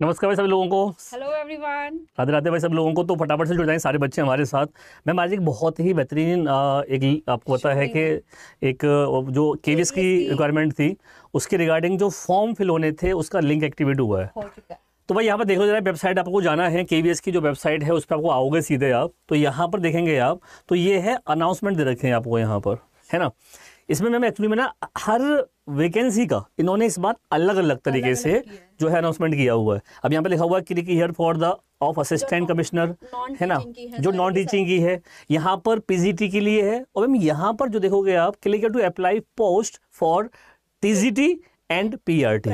नमस्कार भाई सभी लोगों को। Hello everyone. राधे राधे भाई सब लोगों को। तो फटाफट से जुड़ जाएं सारे बच्चे हमारे साथ। मैम आज एक बहुत ही बेहतरीन एक आपको पता है कि एक जो केवीएस की रिक्वायरमेंट थी उसके रिगार्डिंग जो फॉर्म फिल होने थे उसका लिंक एक्टिवेट हुआ है। हो चुका है। तो भाई यहाँ पर देखो जरा वेबसाइट आपको जाना है, केवीएस की जो वेबसाइट है उस पर आपको आओगे सीधे आप, तो यहाँ पर देखेंगे आप तो ये है अनाउंसमेंट दे रखे हैं आपको यहाँ पर, है ना। इसमें मैम एक्चुअली में ना हर वैकेंसी का इन्होंने इस बार अलग अलग तरीके से जो है अनाउंसमेंट किया हुआ है। अब यहाँ पे लिखा हुआ है click here for the of assistant commissioner, है ना, जो नॉन टीचिंग की है। यहाँ पर पीजीटी के लिए है। और मैम यहाँ पर जो देखोगे आप click to apply post for TGT and PRT,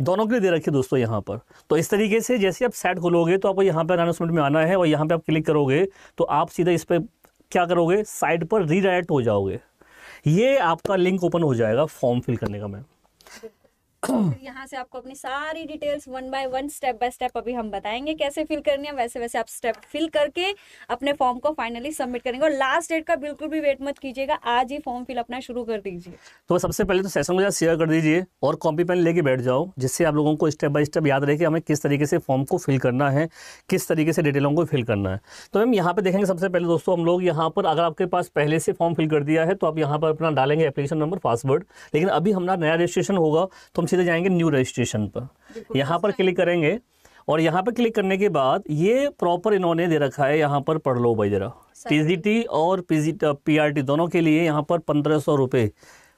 दोनों के लिए दे रखिए दोस्तों यहाँ पर। तो इस तरीके से जैसे आप सेट खोलोगे तो आपको यहाँ पर अनाउंसमेंट में आना है और यहाँ पे आप क्लिक करोगे तो आप सीधा इस पर क्या करोगे, साइट पर रीडायरेक्ट हो जाओगे। ये आपका लिंक ओपन हो जाएगा फॉर्म फिल करने का। मैम फिर यहाँ से आपको अपनी सारी details one by one step by step अभी हम बताएंगे कैसे फिल करनी है। वैसे वैसे आप स्टेप फिल करके अपने फॉर्म को फाइनली सबमिट करेंगे। और लास्ट डेट का बिल्कुल भी वेट मत कीजिएगा, आज ही फॉर्म फिल अपना शुरू कर दीजिए। तो सबसे पहले तो सेशन को शेयर कर दीजिए और कॉपी पेन लेके बैठ जाओ, जिससे आप लोगों को स्टेप बाय स्टेप याद रहे कि हमें किस तरीके से फॉर्म को फिल करना है, किस तरीके से डिटेलों को फिल करना है। तो मैम यहाँ पे देखेंगे सबसे पहले दोस्तों हम लोग यहाँ पर, अगर आपके पास पहले से फॉर्म फिल कर दिया है तो आप यहाँ पर अपना डालेंगे एप्लीकेशन नंबर, पासवर्ड। लेकिन अभी हमारा नया रजिस्ट्रेशन होगा तो हम सीधे जाएंगे न्यू रजिस्ट्रेशन पर, यहाँ पर क्लिक करेंगे। और यहाँ पर क्लिक करने के बाद ये प्रॉपर इन्होंने दे रखा है, यहाँ पर पढ़ लो भाई जरा। टीजीटी और पीआरटी दोनों के लिए यहाँ पर 1500 रुपये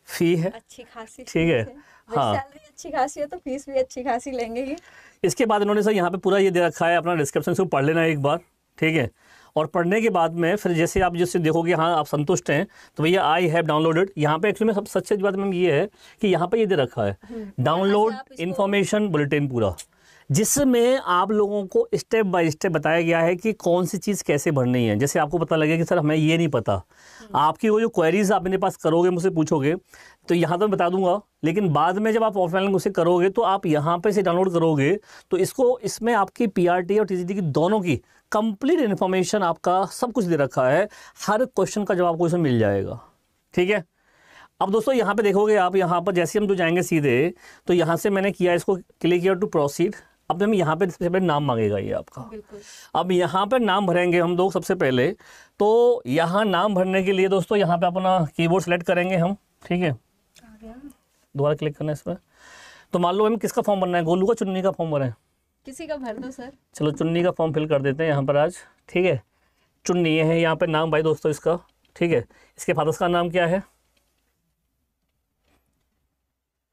फी है। अच्छी खासी, ठीक है। हाँ, सैलरी अच्छी खासी है तो फीस भी अच्छी खासी लेंगे ही। इसके बाद इन्होंने सर यहाँ पे पूरा ये दे रखा है, अपना डिस्क्रिप्शन से पढ़ लेना एक बार, ठीक है। और पढ़ने के बाद में फिर जैसे आप जिससे देखोगे हाँ आप संतुष्ट हैं तो भैया आई हैव डाउनलोडेड। यहाँ पे एक्चुअली में सबसे अच्छी बात मैम ये है कि यहाँ पे ये दे रखा है डाउनलोड इन्फॉर्मेशन बुलेटिन पूरा, जिसमें आप लोगों को स्टेप बाय स्टेप बताया गया है कि कौन सी चीज़ कैसे भरनी है। जैसे आपको पता लगे कि सर हमें ये नहीं पता, आपकी वो जो क्वेरीज आप मेरे पास करोगे, मुझसे पूछोगे तो यहाँ तो मैं बता दूंगा, लेकिन बाद में जब आप ऑफलाइन मुझसे करोगे तो आप यहाँ पे से डाउनलोड करोगे तो इसमें आपकी पीआरटी और टीजीटी की दोनों की कंप्लीट इन्फॉर्मेशन आपका सब कुछ दे रखा है। हर क्वेश्चन का जवाब आपको इसमें मिल जाएगा, ठीक है। अब दोस्तों यहाँ पे देखोगे आप, यहाँ पर जैसे हम तो जाएंगे सीधे तो यहाँ से मैंने किया इसको क्लिक किया टू प्रोसीड। अब हम यहाँ पे सबसे पहले नाम मांगेगा ये आपका। अब यहाँ पे नाम भरेंगे हम लोग सबसे पहले। तो यहाँ नाम भरने के लिए दोस्तों यहाँ पे अपना कीबोर्ड सेलेक्ट करेंगे हम, ठीक है। दोबारा क्लिक करना है इस पर। तो मान लो हम किसका फॉर्म भरना है, गोलू का चुन्नी का फॉर्म भरें? किसी का भर दो सर। चलो चुन्नी का फॉर्म फिल कर देते हैं यहाँ पर आज, ठीक है। चुन्नी ये है यहाँ पे नाम भाई दोस्तों इसका, ठीक है। इसके फादर्स का नाम क्या है?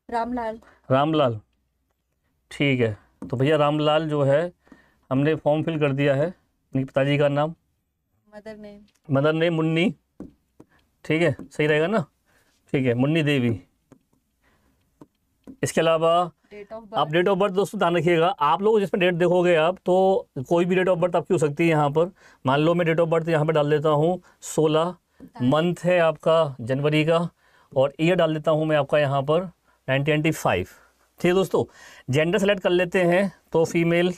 रामलाल। रामलाल, ठीक है। तो भैया रामलाल जो है हमने फॉर्म फिल कर दिया है। इनके पिताजी का नाम? मदर नेम मुन्नी, ठीक है, सही रहेगा ना, ठीक है, मुन्नी देवी। इसके अलावा आप डेट ऑफ बर्थ दोस्तों ध्यान रखिएगा, आप लोग जिसमें डेट देखोगे आप तो कोई भी डेट ऑफ बर्थ आपकी हो सकती है यहाँ पर। मान लो मैं डेट ऑफ बर्थ यहाँ पे डाल देता हूँ 16, मंथ है आपका जनवरी का, और ईयर डाल देता हूँ मैं आपका यहाँ पर 1995, ठीक है दोस्तों। जेंडर सेलेक्ट कर लेते हैं तो फीमेल,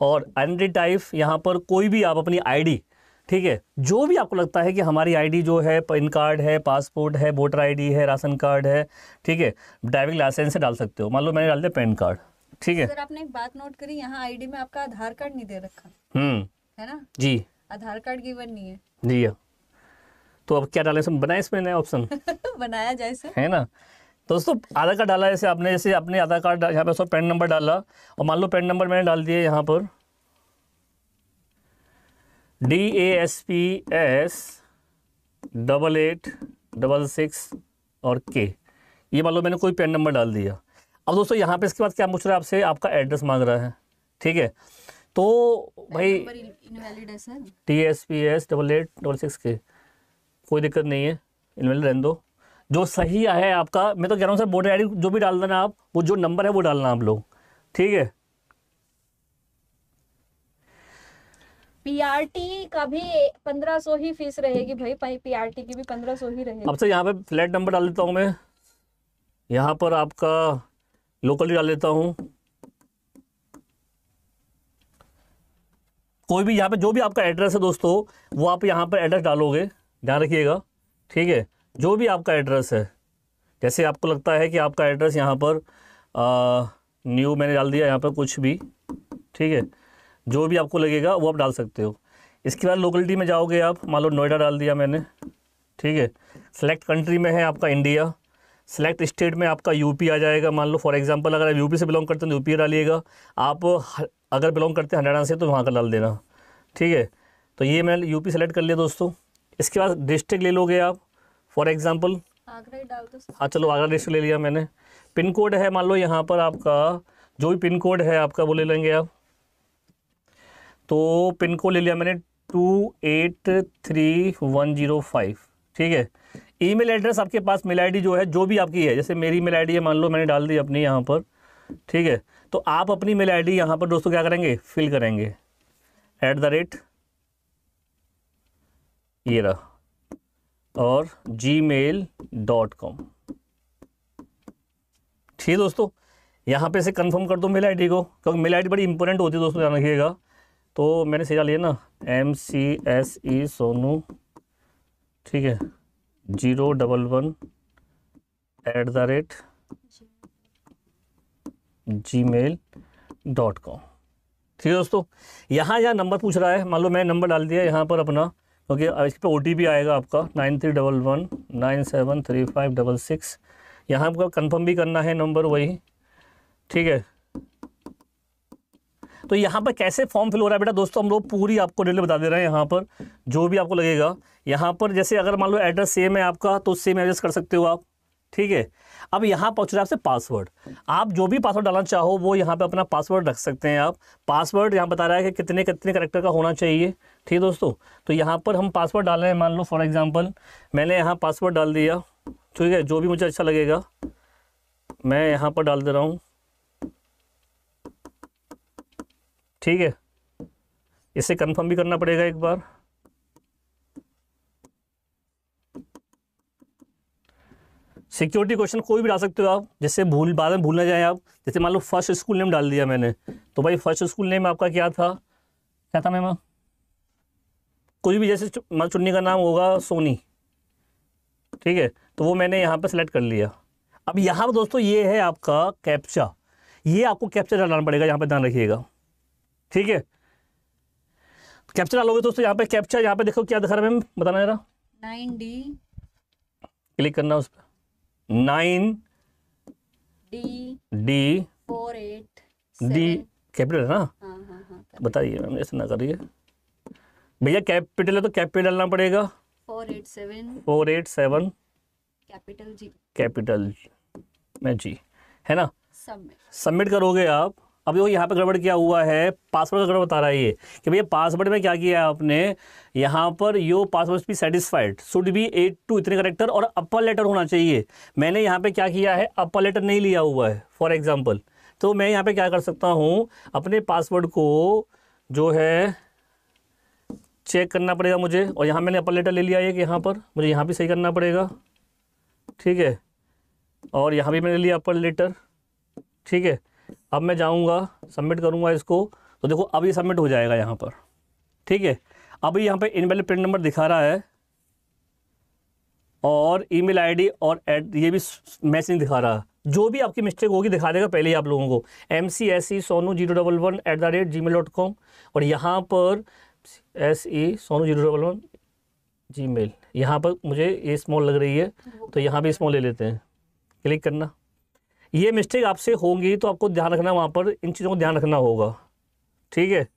और आइडेंटिटी टाइप यहाँ पर कोई भी आप अपनी आईडी, ठीक है, जो भी आपको लगता है कि हमारी आईडी जो है पैन कार्ड है, पासपोर्ट है, वोटर आईडी है, राशन कार्ड है, ठीक है, ड्राइविंग लाइसेंस से डाल सकते हो। मान लो मैंने डाल दिया पैन कार्ड, ठीक है। सर आपने एक बात नोट करी, यहाँ आईडी में आपका आधार कार्ड नहीं दे रखा है ना जी, आधार कार्ड गिवन नहीं है जी। तो अब क्या डालें, बनाए इसमें नया ऑप्शन बनाया जाए सर, है ना। दोस्तों आधार कार्ड डाला जैसे आपने, जैसे अपने आधार कार्ड यहाँ पे पैन नंबर डाला, और मान लो पैन नंबर मैंने डाल दिया यहाँ पर DASPS8866 और K, ये मान लो मैंने कोई पैन नंबर डाल दिया। अब दोस्तों यहाँ पे इसके बाद क्या पूछ रहा है आपसे, आपका एड्रेस मांग रहा है, ठीक है। तो भाई इनवैलिड है सर, DASPS8866K, कोई दिक्कत नहीं है, इनवैलिड रहने दो। जो सही है आपका, मैं तो कह रहा हूँ सर वोटर आईडी जो भी डाल देना आप, वो जो नंबर है वो डालना आप लोग, ठीक है। पीआरटी का भी 1500 ही फीस रहेगी भाई, पीआरटी की भी 1500 ही रहेगी। अब से यहाँ पे फ्लैट नंबर डाल देता हूँ मैं, यहाँ पर आपका लोकली डाल देता हूँ। कोई भी यहाँ पे जो भी आपका एड्रेस है दोस्तों, वो आप यहाँ पर एड्रेस डालोगे, ध्यान रखिएगा, ठीक है। जो भी आपका एड्रेस है, जैसे आपको लगता है कि आपका एड्रेस यहाँ पर न्यू मैंने डाल दिया यहाँ पर कुछ भी, ठीक है, जो भी आपको लगेगा वो आप डाल सकते हो। इसके बाद लोकेलिटी में जाओगे आप, मान लो नोएडा डाल दिया मैंने, ठीक है। सेलेक्ट कंट्री में है आपका इंडिया, सेलेक्ट स्टेट में आपका यूपी आ जाएगा। मान लो फॉर एग्जांपल अगर आप यूपी से बिलोंग करते हैं तो यूपी डालिएगा, आप अगर बिलोंग करते हैं हरियाणा से तो वहाँ का डाल देना, ठीक है। तो ये मैंने यूपी सेलेक्ट कर लिया दोस्तों। इसके बाद डिस्ट्रिक्ट ले लोगे आप, फॉर एग्जांपल आगरा ही डाल दो। हाँ चलो आगरा डिस्ट्रिक्ट ले लिया मैंने। पिन कोड है मान लो यहाँ पर आपका, जो भी पिन कोड है आपका वो ले लेंगे आप। तो पिन कोड ले लिया मैंने 283105, ठीक है। ईमेल एड्रेस आपके पास, मेल आईडी जो है, जो भी आपकी है, जैसे मेरी मेल आईडी है मान लो मैंने डाल दी अपनी यहाँ पर, ठीक है। तो आप अपनी मेल आईडी यहाँ पर दोस्तों क्या करेंगे, फिल करेंगे @ ये रहा और gmail.com, ठीक है दोस्तों। यहाँ पे से कंफर्म कर दो मेल आईडी को, क्योंकि मेल आईडी बड़ी इंपॉर्टेंट होती है दोस्तों, ध्यान रखिएगा। तो मैंने सही डाल लिया ना, MCSE सोनू, ठीक है, 011 @gmail.com, ठीक है दोस्तों। यहाँ नंबर पूछ रहा है, मान लो मैंने नंबर डाल दिया यहाँ पर अपना, क्योंकि इस पर OTP आएगा आपका 9311973566। यहाँ आपको कंफर्म भी करना है नंबर वही, ठीक है। तो यहाँ पर कैसे फॉर्म फिल हो रहा है बेटा दोस्तों, हम लोग पूरी आपको डिटेल बता दे रहे हैं यहाँ पर, जो भी आपको लगेगा। यहाँ पर जैसे अगर मान लो एड्रेस सेम है आपका तो सेम एड्रेस कर सकते हो आप, ठीक है। अब यहाँ पूछ रहा है आपसे पासवर्ड, आप जो भी पासवर्ड डालना चाहो वो यहाँ पे अपना पासवर्ड रख सकते हैं आप। पासवर्ड यहाँ बता रहा है कि कितने कितने कैरेक्टर का होना चाहिए, ठीक है दोस्तों। तो यहाँ पर हम पासवर्ड डाल रहे हैं, मान लो फॉर एग्जांपल मैंने यहाँ पासवर्ड डाल दिया, ठीक है। जो भी मुझे अच्छा लगेगा मैं यहाँ पर डाल दे रहा हूँ, ठीक है। इसे कंफर्म भी करना पड़ेगा एक बार। सिक्योरिटी क्वेश्चन कोई भी डाल सकते हो आप, जिससे बाद में भूल ना जाए आप। जैसे मान लो फर्स्ट स्कूल नेम डाल दिया मैंने, तो भाई फर्स्ट स्कूल नेम आपका क्या था मैम, कोई भी जैसे चुन्नी का नाम होगा सोनी, ठीक है। तो वो मैंने यहाँ पे सेलेक्ट कर लिया। अब यहाँ पर दोस्तों ये है आपका कैप्चा, ये आपको कैप्चा डालना पड़ेगा, यहाँ पे ध्यान रखिएगा, ठीक है। कैप्चा डालोगे दोस्तों, यहाँ पे कैप्चा, यहाँ पे देखो क्या दिखा रहा है मैम, बताना जरा। 9D, क्लिक करना उस पर, 9D 487 कैपिटल है ना, हाँ बताइए मैम, ऐसे ना करिए भैया, कैपिटल है तो कैपिटल डालना पड़ेगा। 487 कैपिटल में जी, है ना। सबमिट करोगे आप। अब देखो यहाँ पे गड़बड़ क्या हुआ है, पासवर्ड का गड़बड़ बता रहा है ये कि भैया पासवर्ड में क्या किया है आपने, यहाँ पर your password be satisfied should be 8 to इतने करेक्टर और अपर लेटर होना चाहिए। मैंने यहाँ पे क्या किया है, अपर लेटर नहीं लिया हुआ है फॉर एग्जांपल। तो मैं यहाँ पे क्या कर सकता हूँ, अपने पासवर्ड को जो है चेक करना पड़ेगा मुझे, और यहाँ मैंने अपर लेटर ले लिया है कि यहाँ पर मुझे यहाँ भी सही करना पड़ेगा, ठीक है। और यहाँ भी मैंने लिया अपर लेटर, ठीक है। अब मैं जाऊँगा सबमिट करूँगा इसको, तो देखो अब ये सबमिट हो जाएगा यहाँ पर, ठीक है। अभी यहाँ पे इनवैलिड प्रिंट नंबर दिखा रहा है और ईमेल आईडी और ये भी मैच नहीं दिखा रहा। जो भी आपकी मिस्टेक होगी दिखा देगा पहले ही आप लोगों को, MCSE सोनू 011 @gmail.com, और यहाँ पर SE सोनू 011 Gmail, यहाँ पर मुझे ये स्मॉल लग रही है तो यहाँ भी स्मॉल ले लेते हैं, क्लिक करना। ये मिस्टेक आपसे होंगी तो आपको ध्यान रखना, वहाँ पर इन चीज़ों को ध्यान रखना होगा, ठीक है।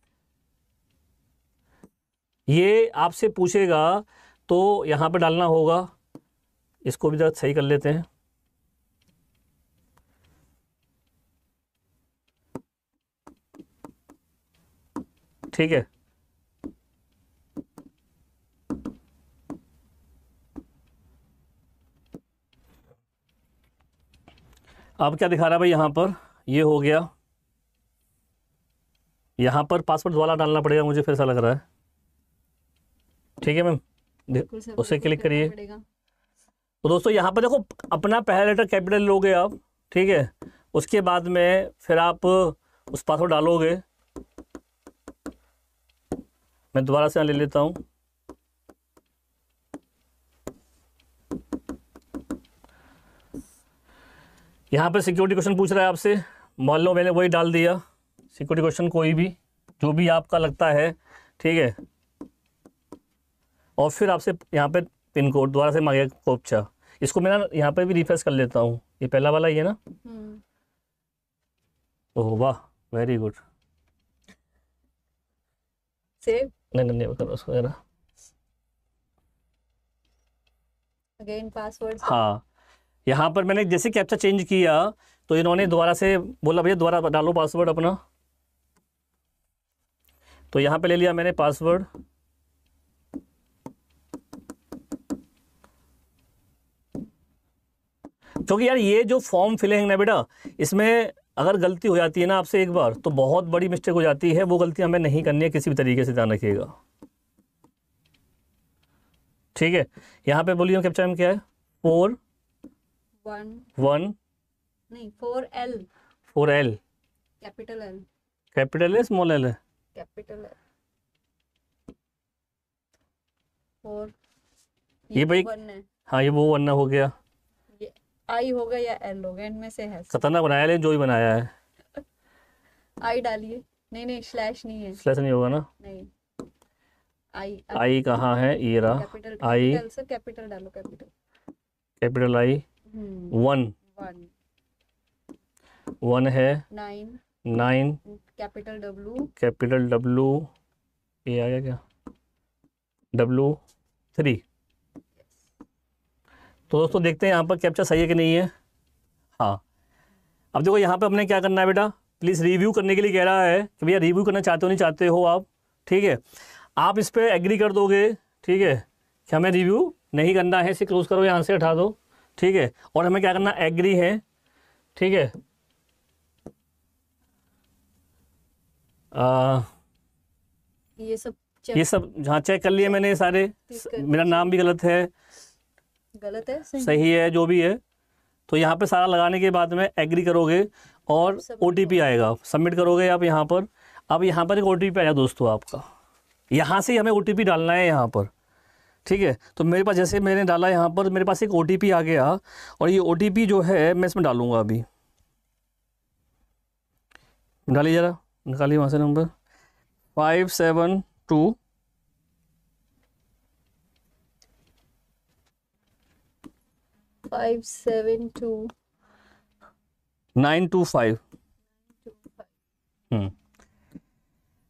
ये आपसे पूछेगा तो यहाँ पर डालना होगा, इसको भी जरा सही कर लेते हैं, ठीक है। अब क्या दिखा रहा है भाई, यहाँ पर ये हो गया, यहाँ पर पासवर्ड वाला डालना पड़ेगा मुझे, फिर ऐसा लग रहा है, ठीक है मैम। उसे क्लिक करिए। तो दोस्तों यहाँ पर देखो अपना पहला लेटर कैपिटल लोगे आप, ठीक है। उसके बाद में फिर आप उस पासवर्ड डालोगे। मैं दोबारा से ले लेता हूँ, यहाँ पे सिक्योरिटी क्वेश्चन पूछ रहा है आपसे, मान लो मैंने वही डाल दिया, सिक्योरिटी क्वेश्चन कोई भी जो भी आपका लगता है, ठीक है। और फिर आपसे यहाँ पे पिन कोड दोबारा से मांगेगा कोपचा। इसको मैं ना यहाँ पे भी रिफ्रेश कर लेता हूँ। ये पहला वाला ही है ना? ओह वाह, वेरी गुड। सेव नहीं करो उसको जरा। Again password. हाँ, यहाँ पर मैंने जैसे कैप्चा चेंज किया तो इन्होंने दोबारा से बोला भैया दोबारा डालो पासवर्ड अपना। तो यहाँ पे ले लिया मैंने पासवर्ड। क्योंकि यार ये जो फॉर्म फिलिंग ना बेटा, इसमें अगर गलती हो जाती है ना आपसे एक बार तो बहुत बड़ी मिस्टेक हो जाती है। वो गलती हमें नहीं करनी है किसी भी तरीके से, ध्यान रखिएगा, ठीक है। यहाँ पे बोलिए कैप्चा में क्या है? 4 1 नहीं 4L। 4L capital L। Capital है स्मॉल एल है? Capital L। 4 ये भाई 1 है। हाँ, ये वो 1 हो गया। ये I होगा या L होगा, इनमें से है। खतरनाक बनाया लेकिन जो ही बनाया है। I डालिए। नहीं स्लैश नहीं है। स्लैश नहीं होगा ना? नहीं आई कहाँ है? ये रहा आई। कैपिटल सर, कैपिटल डालो, कैपिटल आई। 1 है। 9 कैपिटल W। ये आ गया क्या? W3। तो दोस्तों देखते हैं यहाँ पर कैप्चा सही है कि नहीं है। हाँ, अब देखो यहाँ पे हमने क्या करना है बेटा, प्लीज़ रिव्यू करने के लिए कह रहा है कि भैया रिव्यू करना चाहते हो नहीं चाहते हो आप, ठीक है। आप इस पर एग्री कर दोगे, ठीक है, कि हमें रिव्यू नहीं करना है, इसे क्लोज करो, यहाँ से हटा दो, ठीक है। और हमें क्या करना, एग्री है, ठीक है। ये सब जहाँ चेक कर लिए मैंने सारे, मेरा नाम भी गलत है सही है जो भी है। तो यहाँ पे सारा लगाने के बाद में एग्री करोगे और OTP आएगा, सबमिट करोगे आप यहाँ पर। अब यहाँ पर एक OTP आया दोस्तों आपका, यहाँ से हमें OTP डालना है यहाँ पर, ठीक है। तो मेरे पास जैसे मैंने डाला यहाँ पर, मेरे पास एक OTP आ गया और ये OTP जो है मैं इसमें डालूँगा अभी। डालिए ज़रा, निकालिए वहाँ से नंबर 572 925।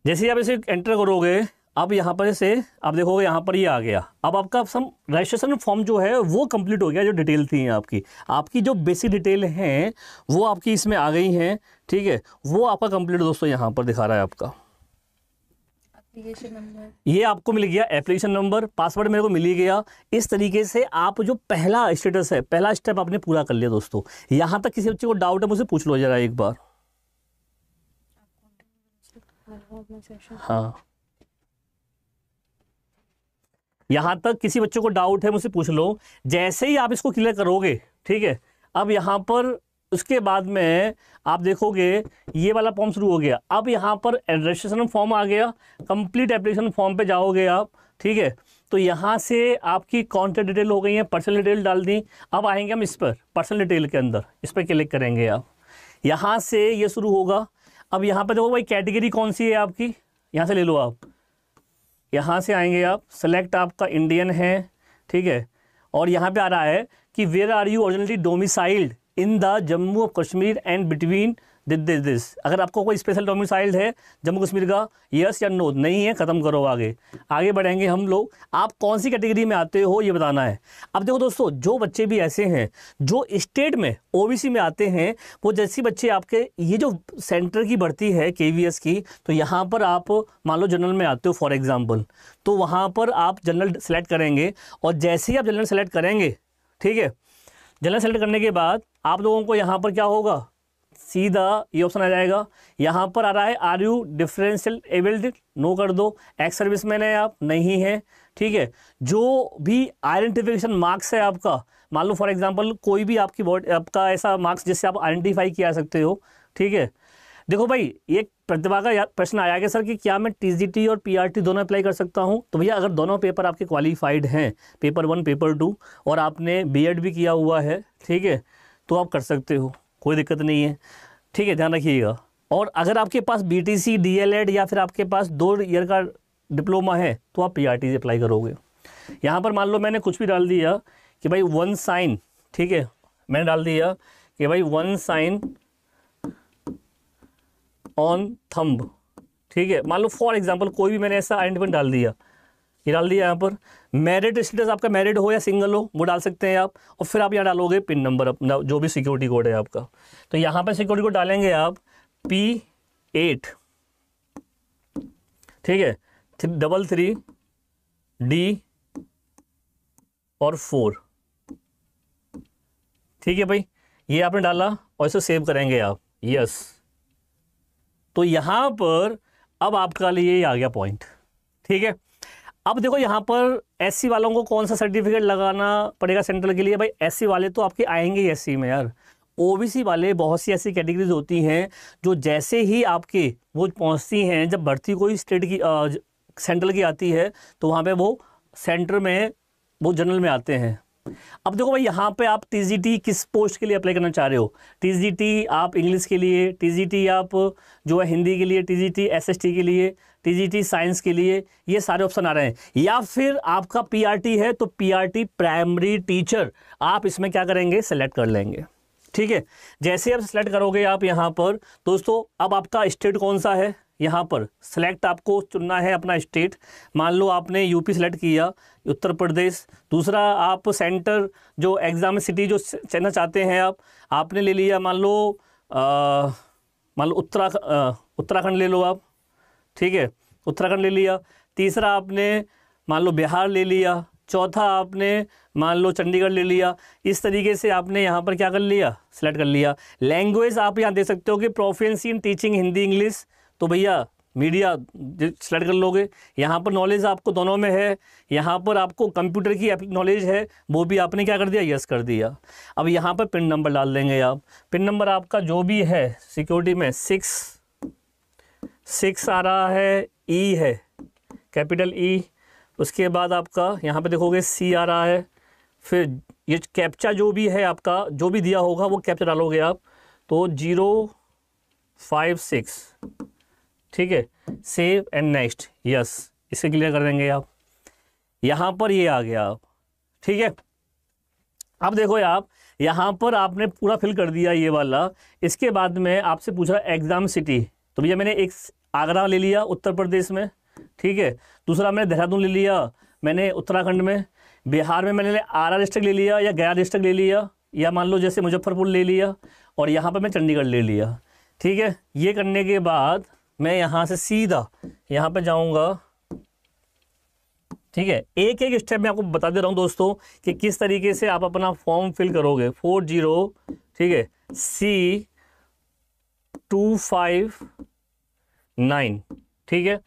जैसे ही आप इसे एंटर करोगे, अब यहाँ पर से आप देखोगे यहाँ पर ये आ गया। अब आपका सम रजिस्ट्रेशन फॉर्म जो है वो कंप्लीट हो गया। जो डिटेल थी आपकी जो बेसिक डिटेल हैं वो आपकी इसमें आ गई हैं, ठीक है। वो आपका कंप्लीट दोस्तों यहाँ पर दिखा रहा है आपका। एप्लीकेशन नंबर ये आपको मिल गया, एप्लीकेशन नंबर, पासवर्ड मेरे को मिल ही गया। इस तरीके से आप जो पहला स्टेटस है, पहला स्टेप आपने पूरा कर लिया दोस्तों। यहाँ तक किसी बच्चे को डाउट है मुझे पूछ लो जरा एक बार। हाँ, यहाँ तक किसी बच्चे को डाउट है मुझसे पूछ लो। जैसे ही आप इसको क्लियर करोगे, ठीक है, अब यहाँ पर उसके बाद में आप देखोगे ये वाला फॉर्म शुरू हो गया। अब यहाँ पर रजिस्ट्रेशन फॉर्म आ गया, कंप्लीट एप्लीकेशन फॉर्म पे जाओगे आप, ठीक है। तो यहाँ से आपकी कॉन्टैक्ट डिटेल हो गई है, पर्सनल डिटेल डाल दी। अब आएंगे हम इस पर, पर्सनल डिटेल के अंदर इस पर क्लिक करेंगे आप, यहाँ से ये शुरू होगा। अब यहाँ पर देखो भाई कैटेगरी कौन सी है आपकी, यहाँ से ले लो आप। यहाँ से आएंगे आप, सेलेक्ट आपका इंडियन है, ठीक है। और यहाँ पे आ रहा है कि where are you originally domiciled in the Jammu of Kashmir and between this. अगर आपको कोई स्पेशल डोमिसाइल्ड है जम्मू कश्मीर का, यस या नो, नहीं है, ख़त्म करो। आगे बढ़ेंगे हम लोग। आप कौन सी कैटेगरी में आते हो ये बताना है। अब देखो दोस्तों, जो बच्चे भी ऐसे हैं जो स्टेट में OBC में आते हैं, वो जैसे बच्चे आपके ये जो सेंटर की भर्ती है KVS की, तो यहाँ पर आप मान लो जनरल में आते हो फॉर एग्जाम्पल, तो वहाँ पर आप जनरल सेलेक्ट करेंगे। और जैसे ही आप जनरल सेलेक्ट करेंगे, ठीक है, जनरल सेलेक्ट करने के बाद आप लोगों को यहाँ पर क्या होगा, सीधा ये ऑप्शन आ जाएगा। यहाँ पर आ रहा है are you differential abled, no कर दो। एक्स सर्विसमैन है आप, नहीं है, ठीक है। जो भी आइडेंटिफिकेशन मार्क्स है आपका, मान लो फॉर एग्जांपल कोई भी आपकी बॉडी आपका ऐसा मार्क्स जिससे आप आइडेंटिफाई किया सकते हो, ठीक है। देखो भाई, ये प्रतिभा का प्रश्न आया कि सर कि क्या मैं TGT और PRT दोनों अप्लाई कर सकता हूँ? तो भैया अगर दोनों पेपर आपके क्वालिफाइड हैं, पेपर 1 पेपर 2, और आपने B.Ed भी किया हुआ है, ठीक है, तो आप कर सकते हो, कोई दिक्कत नहीं है, ठीक है, ध्यान रखिएगा, और अगर आपके पास BTC DLED या फिर आपके पास 2 ईयर का डिप्लोमा है तो आप PRT से अप्लाई करोगे। यहाँ पर मान लो मैंने कुछ भी डाल दिया कि भाई 1 साइन, ठीक है, मैंने डाल दिया कि भाई 1 साइन ऑन थंब, ठीक है, मान लो फॉर एग्जांपल कोई भी मैंने ऐसा आइडेंटिफायर डाल दिया, ये डाल दिया। यहाँ पर मैरिड स्टेटस आपका मैरिड हो या सिंगल हो वो डाल सकते हैं आप, और फिर आप यहाँ डालोगे पिन नंबर अपना जो भी सिक्योरिटी कोड है आपका। तो यहाँ पर सिक्योरिटी कोड डालेंगे आप P8, ठीक है, 33D और 4, ठीक है भाई, ये आपने डाला और इसे सेव करेंगे आप, यस। तो यहाँ पर अब आपका लिए ये आ गया पॉइंट, ठीक है। अब देखो यहाँ पर SC वालों को कौन सा सर्टिफिकेट लगाना पड़ेगा सेंट्रल के लिए, भाई SC वाले तो आपके आएंगे ही SC में यार। OBC वाले बहुत सी ऐसी कैटेगरीज होती हैं जो जैसे ही आपके वो पहुँचती हैं, जब भर्ती कोई स्टेट की सेंट्रल की आती है तो वहाँ पे वो सेंटर में वो जनरल में आते हैं। अब देखो भाई यहाँ पे आप TGT किस पोस्ट के लिए अप्लाई करना चाह रहे हो, TGT आप इंग्लिश के लिए, TGT आप जो है हिंदी के लिए, TGT SST के लिए, TGT साइंस के लिए, ये सारे ऑप्शन आ रहे हैं। या फिर आपका PRT है तो PRT प्राइमरी टीचर आप इसमें क्या करेंगे, सेलेक्ट कर लेंगे, ठीक है। जैसे आप सेलेक्ट करोगे आप यहाँ पर दोस्तों, अब आपका स्टेट कौन सा है, यहाँ पर सेलेक्ट आपको चुनना है अपना स्टेट। मान लो आपने यूपी सेलेक्ट किया, उत्तर प्रदेश। दूसरा आप सेंटर जो एग्जाम सिटी जो चुनना चाहते हैं आप, आपने ले लिया मान लो उत्तराखंड ले लो आप, ठीक है, उत्तराखंड ले लिया। तीसरा आपने मान लो बिहार ले लिया। चौथा आपने मान लो चंडीगढ़ ले लिया। इस तरीके से आपने यहाँ पर क्या कर लिया, सेलेक्ट कर लिया। लैंग्वेज आप यहाँ दे सकते हो कि proficiency in teaching Hindi English, तो भैया मीडिया सेलेक्ट कर लोगे। यहाँ पर नॉलेज आपको दोनों में है, यहाँ पर आपको कंप्यूटर की नॉलेज है, वो भी आपने क्या कर दिया, यस कर दिया। अब यहाँ पर पिन नंबर डाल देंगे आप। पिन नंबर आपका जो भी है सिक्योरिटी में 6 आ रहा है, ई है कैपिटल ई, उसके बाद आपका यहाँ पे देखोगे C आ रहा है। फिर ये कैप्चा जो भी है आपका जो भी दिया होगा वो कैप्चा डालोगे आप, तो 056, ठीक है, सेव एंड नेक्स्ट, यस, इसे क्लियर कर देंगे आप। यहाँ पर ये आ गया आप, ठीक है। अब देखो आप यहाँ पर आपने पूरा फिल कर दिया ये वाला। इसके बाद में आपसे पूछा एग्जाम सिटी, तो भैया मैंने एक आगरा ले लिया उत्तर प्रदेश में, ठीक है। दूसरा मैंने देहरादून ले लिया, मैंने उत्तराखंड में। बिहार में मैंने आरा डिस्ट्रिक्ट ले लिया या गया डिस्ट्रिक्ट ले लिया, या मान लो जैसे मुजफ्फरपुर ले लिया, और यहाँ पर मैं चंडीगढ़ ले लिया, ठीक है। ये करने के बाद मैं यहाँ से सीधा यहाँ पे जाऊँगा, ठीक है। एक एक स्टेप मैं आपको बता दे रहा हूँ दोस्तों कि किस तरीके से आप अपना फॉर्म फिल करोगे। 40, ठीक है, C259, ठीक है,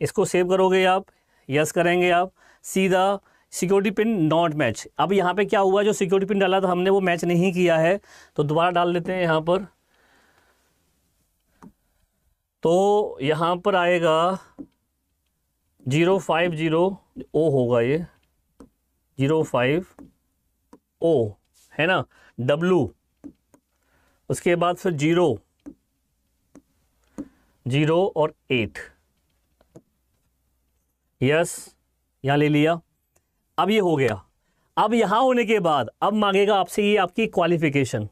इसको सेव करोगे आप, यस करेंगे आप। सीधा सिक्योरिटी पिन नॉट मैच। अब यहाँ पे क्या हुआ, जो सिक्योरिटी पिन डाला था हमने वो मैच नहीं किया है, तो दोबारा डाल देते हैं यहाँ पर। तो यहाँ पर आएगा 050 O होगा, ये 05 O है ना, W, उसके बाद फिर 0 और 8, यस, यहाँ ले लिया। अब ये हो गया। अब यहाँ होने के बाद अब मांगेगा आपसे ये आपकी क्वालिफिकेशन।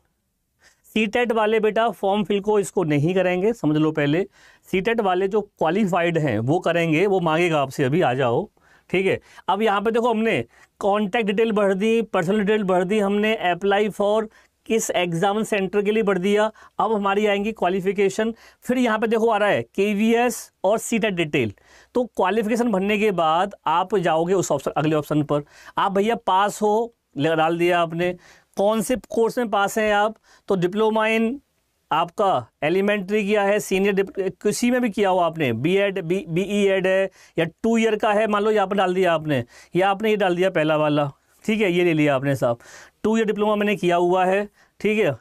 सीटेट वाले बेटा फॉर्म फिल को इसको नहीं करेंगे, समझ लो पहले। सीटेट वाले जो क्वालिफाइड हैं वो करेंगे, वो मांगेगा आपसे, अभी आ जाओ, ठीक है। अब यहाँ पे देखो हमने कॉन्टैक्ट डिटेल भर दी, पर्सनल डिटेल भर दी, हमने अप्लाई फॉर किस एग्जाम सेंटर के लिए भर दिया। अब हमारी आएंगी क्वालिफिकेशन। फिर यहाँ पे देखो आ रहा है KVS और सीटेट डिटेल। तो क्वालिफिकेशन भरने के बाद आप जाओगे उस ऑप्शन, अगले ऑप्शन पर। आप भैया पास हो, डाल दिया आपने। कौन से कोर्स में पास हैं आप, तो डिप्लोमा इन आपका एलिमेंट्री किया है, सीनियर किसी में भी किया हो आपने, BEd BEd है, या 2 ईयर का है, मान लो यहाँ पर डाल दिया आपने, या आपने ये डाल दिया पहला वाला, ठीक है, ये ले लिया आपने साहब। 2 ईयर डिप्लोमा मैंने किया हुआ है, ठीक है।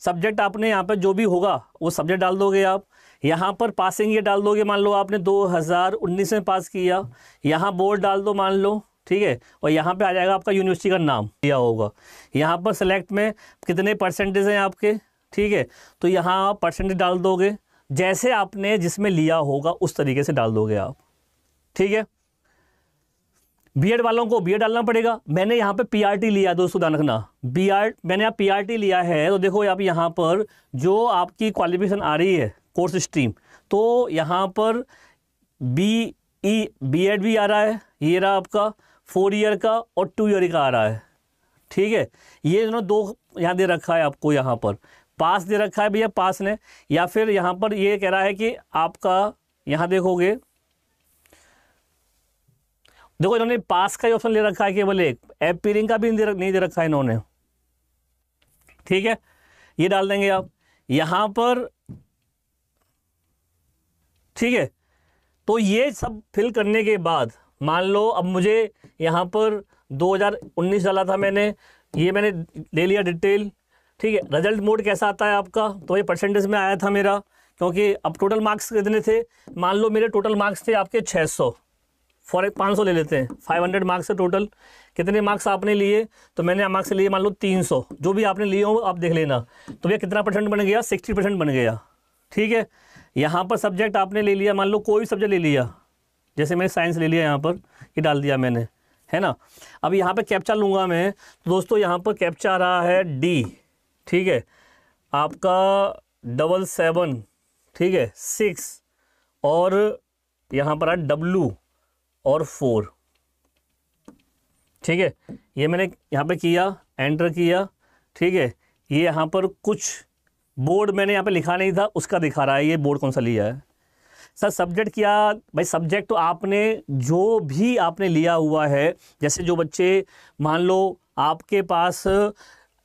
सब्जेक्ट आपने यहाँ पर जो भी होगा वो सब्जेक्ट डाल दोगे आप। यहाँ पर पासिंग ये डाल दोगे, मान लो आपने 2019 में पास किया, यहाँ बोर्ड डाल दो मान लो, ठीक है। और यहाँ पे आ जाएगा आपका यूनिवर्सिटी का नाम दिया होगा। यहाँ पर सेलेक्ट में कितने परसेंटेज हैं आपके, ठीक है, तो यहाँ आप परसेंटेज डाल दोगे जैसे आपने जिसमें लिया होगा उस तरीके से डाल दोगे आप, ठीक है। बीएड वालों को बीएड डालना पड़ेगा। मैंने यहाँ पे पीआरटी लिया, दोस्तों ध्यान रखना, मैंने यहाँ पीआरटी लिया है, तो देखो आप यहाँ पर जो आपकी क्वालिफिकेशन आ रही है कोर्स स्ट्रीम, तो यहाँ पर बीएड भी आ रहा है, ये रहा आपका 4 ईयर का और 2 ईयर का आ रहा है, ठीक है। ये दोनों दो यहाँ दे रखा है आपको, यहाँ पर पास दे रखा है भैया, पास ने, या फिर यहाँ पर ये कह रहा है कि आपका यहाँ देखोगे, देखो इन्होंने पास का ही ऑप्शन ले रखा है केवल एक, अपीयरिंग का भी नहीं दे रखा है इन्होंने, ठीक है। ये डाल देंगे आप यहाँ पर, ठीक है। तो ये सब फिल करने के बाद मान लो अब मुझे यहाँ पर 2019 डाला था मैंने, ये मैंने ले लिया डिटेल, ठीक है। रिजल्ट मोड कैसा आता है आपका, तो ये परसेंटेज में आया था मेरा, क्योंकि अब टोटल मार्क्स कितने थे, मान लो मेरे टोटल मार्क्स थे आपके 600, फॉर 500 ले लेते हैं, 500 मार्क्स है टोटल। कितने मार्क्स आपने लिए, तो मैंने मार्क्स लिए मान लो 300, जो भी आपने लिए हो आप देख लेना। तो भैया कितना परसेंट बन गया, 60% बन गया, ठीक है। यहाँ पर सब्जेक्ट आपने ले लिया, मान लो कोई भी सब्जेक्ट ले लिया, जैसे मैंने साइंस ले लिया, यहाँ पर ये डाल दिया मैंने, है ना। अब यहाँ पर कैप्चा लूँगा मैं, तो दोस्तों यहाँ पर कैप्चा आ रहा है D, ठीक है, आपका 77, ठीक है, 6 और यहाँ पर है W और 4, ठीक है। ये मैंने यहाँ पे किया, एंटर किया, ठीक है। ये यहाँ पर कुछ बोर्ड मैंने यहाँ पे लिखा नहीं था, उसका दिखा रहा है ये बोर्ड कौन सा लिया है। सर सब्जेक्ट क्या, भाई सब्जेक्ट तो आपने जो भी आपने लिया हुआ है, जैसे जो बच्चे मान लो आपके पास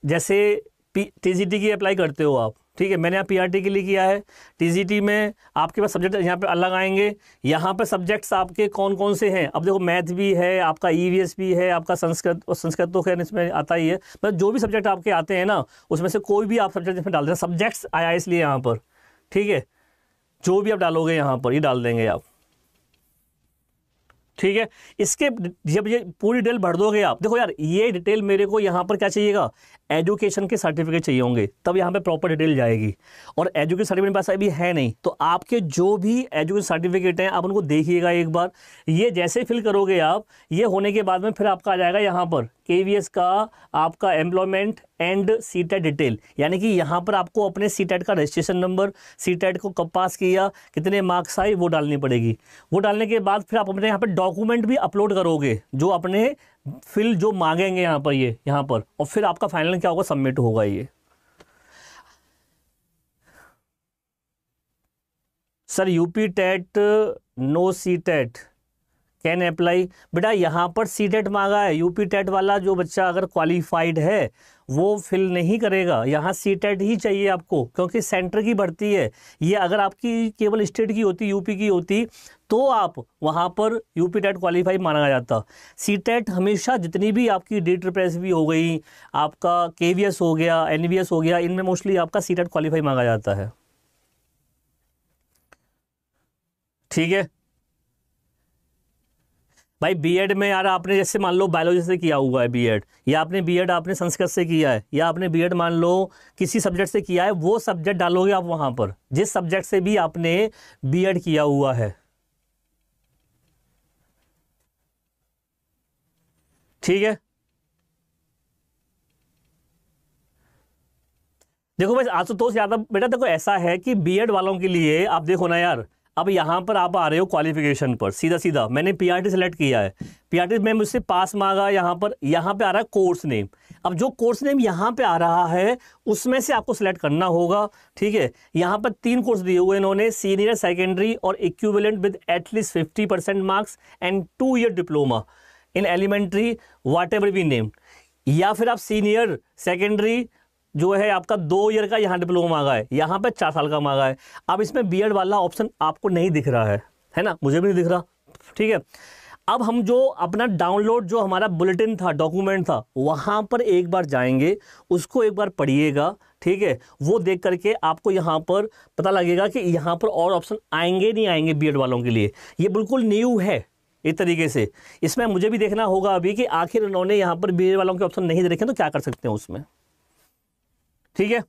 जैसे टीजीटी की अप्लाई करते हो आप, ठीक है, मैंने यहाँ पीआरटी के लिए किया है। टीजीटी में आपके पास सब्जेक्ट यहाँ पे अलग आएंगे, यहाँ पे सब्जेक्ट्स आपके कौन कौन से हैं, अब देखो मैथ भी है आपका, ईवीएस भी है आपका, संस्कृत, और संस्कृत तो खैर इसमें आता ही है, मतलब जो भी सब्जेक्ट आपके आते हैं ना, उसमें से कोई भी आप सब्जेक्ट इसमें डाल दें, सब्जेक्ट्स आया इसलिए यहाँ पर, ठीक है। जो भी आप डालोगे यहाँ पर ये डाल देंगे आप, ठीक है। इसके जब ये पूरी डिटेल भर दोगे आप, देखो यार ये डिटेल मेरे को यहाँ पर क्या चाहिएगा, एजुकेशन के सर्टिफिकेट चाहिए होंगे, तब यहाँ पे प्रॉपर डिटेल जाएगी। और एजुकेशन सर्टिफिकेट मेरे पास अभी है नहीं, तो आपके जो भी एजुकेशन सर्टिफिकेट हैं आप उनको देखिएगा एक बार। ये जैसे फिल करोगे आप, ये होने के बाद में फिर आपका आ जाएगा यहाँ पर केवीएस का आपका एम्प्लॉयमेंट एंड सीटेट डिटेल, यानी कि यहाँ पर आपको अपने सीटेट का रजिस्ट्रेशन नंबर, सीटेट को कब पास किया, कितने मार्क्स आए, वो डालनी पड़ेगी। वो डालने के बाद फिर आप अपने यहाँ पर डॉक्यूमेंट भी अपलोड करोगे, जो अपने फिल जो मांगेंगे यहाँ पर, ये यहाँ पर, और फिर आपका फाइनल क्या होगा, सबमिट होगा ये। Sir UP TET no C TET can apply, बेटा यहाँ पर सी टेट मांगा है, यूपी टेट वाला जो बच्चा अगर क्वालिफाइड है वो फिल नहीं करेगा, यहाँ सी टेट ही चाहिए आपको, क्योंकि सेंटर की भर्ती है ये। अगर आपकी केवल स्टेट की होती, यूपी की होती, तो आप वहाँ पर यूपी टेट क्वालिफाई माना जाता। सी टेट हमेशा जितनी भी आपकी डीटर प्रेस भी हो गई, आपका केवीएस हो गया, एनवीएस हो गया, इनमें मोस्टली आपका सी टेट क्वालिफाई मांगा जाता है, ठीक है भाई। बीएड में यार आपने जैसे मान लो बायोलॉजी से किया हुआ है बीएड, या आपने बीएड आपने संस्कृत से किया है, या आपने बीएड मान लो किसी सब्जेक्ट से किया है, वो सब्जेक्ट डालोगे आप वहां पर, जिस सब्जेक्ट से भी आपने बीएड किया हुआ है, ठीक है। देखो भाई आशुतोष यादव, बेटा देखो ऐसा है कि बीएड वालों के लिए आप देखो ना यार, अब यहाँ पर आप आ रहे हो क्वालिफिकेशन पर, सीधा सीधा मैंने पीआरटी सेलेक्ट किया है, पीआरटी में मुझसे पास मांगा, यहाँ पे आ रहा है कोर्स नेम। अब जो कोर्स नेम यहाँ पे आ रहा है उसमें से आपको सिलेक्ट करना होगा, ठीक है। यहाँ पर 3 कोर्स दिए हुए इन्होंने, सीनियर सेकेंडरी और equivalent with at least 50% marks and 2 year diploma in elementary whatever we name, या फिर आप सीनियर सेकेंडरी जो है आपका 2 ईयर का यहाँ डिप्लोमा मांगा है, यहाँ पे 4 साल का मांगा है। अब इसमें बीएड वाला ऑप्शन आपको नहीं दिख रहा है ना, मुझे भी नहीं दिख रहा, ठीक है। अब हम जो अपना डाउनलोड जो हमारा बुलेटिन था, डॉक्यूमेंट था, वहाँ पर एक बार जाएंगे, उसको एक बार पढ़िएगा, ठीक है। वो देख करके आपको यहाँ पर पता लगेगा कि यहाँ पर और ऑप्शन आएंगे नहीं आएंगे बीएड वालों के लिए। ये बिल्कुल न्यू है एक तरीके से, इसमें मुझे भी देखना होगा अभी कि आखिर उन्होंने यहाँ पर बीएड वालों के ऑप्शन नहीं दे रखे तो क्या कर सकते हैं उसमें, ठीक है।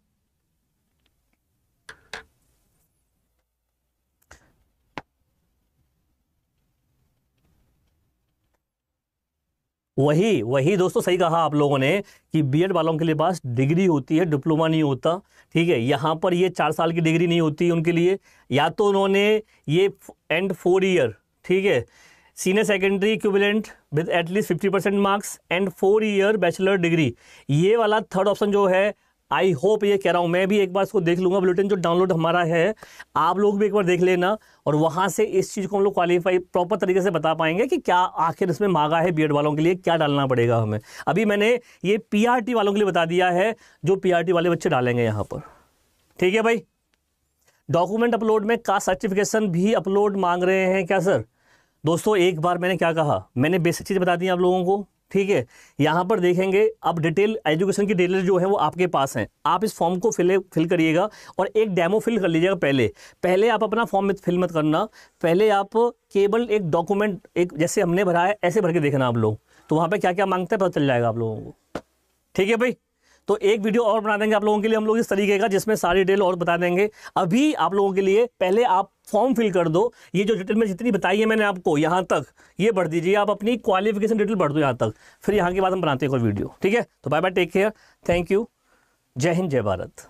वही दोस्तों, सही कहा आप लोगों ने कि बीएड वालों के लिए पास डिग्री होती है, डिप्लोमा नहीं होता। ठीक है, यहाँ पर ये 4 साल की डिग्री नहीं होती उनके लिए, या तो उन्होंने ये एंड 4 ईयर, ठीक है, senior secondary equivalent with at least 50% marks and 4 year bachelor degree. ये वाला थर्ड ऑप्शन जो है, आई होप, ये कह रहा हूँ मैं भी एक बार इसको देख लूँगा, बुलेटिन जो डाउनलोड हमारा है, आप लोग भी एक बार देख लेना, और वहाँ से इस चीज़ को हम लोग क्वालिफाई प्रॉपर तरीके से बता पाएंगे कि क्या आखिर इसमें मांगा है बीएड वालों के लिए, क्या डालना पड़ेगा हमें। अभी मैंने ये पीआरटी वालों के लिए बता दिया है, जो पीआरटी वाले बच्चे डालेंगे यहाँ पर। ठीक है भाई, डॉक्यूमेंट अपलोड में कास्ट सर्टिफिकेशन भी अपलोड मांग रहे हैं क्या सर? दोस्तों एक बार मैंने क्या कहा, मैंने बेसिक चीज़ बता दी आप लोगों को। ठीक है, यहाँ पर देखेंगे अब डिटेल, एजुकेशन की डिटेल जो है वो आपके पास है। आप इस फॉर्म को फिल करिएगा और एक डेमो फिल कर लीजिएगा। पहले आप अपना फॉर्म फिल मत करना, पहले आप केवल एक डॉक्यूमेंट, एक जैसे हमने भरा है ऐसे भर के देखना आप लोग, तो वहाँ पे क्या क्या मांगते हैं पता चल जाएगा आप लोगों को। ठीक है भाई, तो एक वीडियो और बना देंगे आप लोगों के लिए हम लोग इस तरीके का, जिसमें सारी डिटेल और बता देंगे। अभी आप लोगों के लिए पहले आप फॉर्म फिल कर दो, ये जो डिटेल में जितनी बताई है मैंने आपको यहाँ तक, ये भर दीजिए, आप अपनी क्वालिफिकेशन डिटेल भर दो यहाँ तक, फिर यहाँ के बाद हम बनाते हैं कोई वीडियो। ठीक है, तो bye bye, take care, thank you, जय हिंद, जय भारत।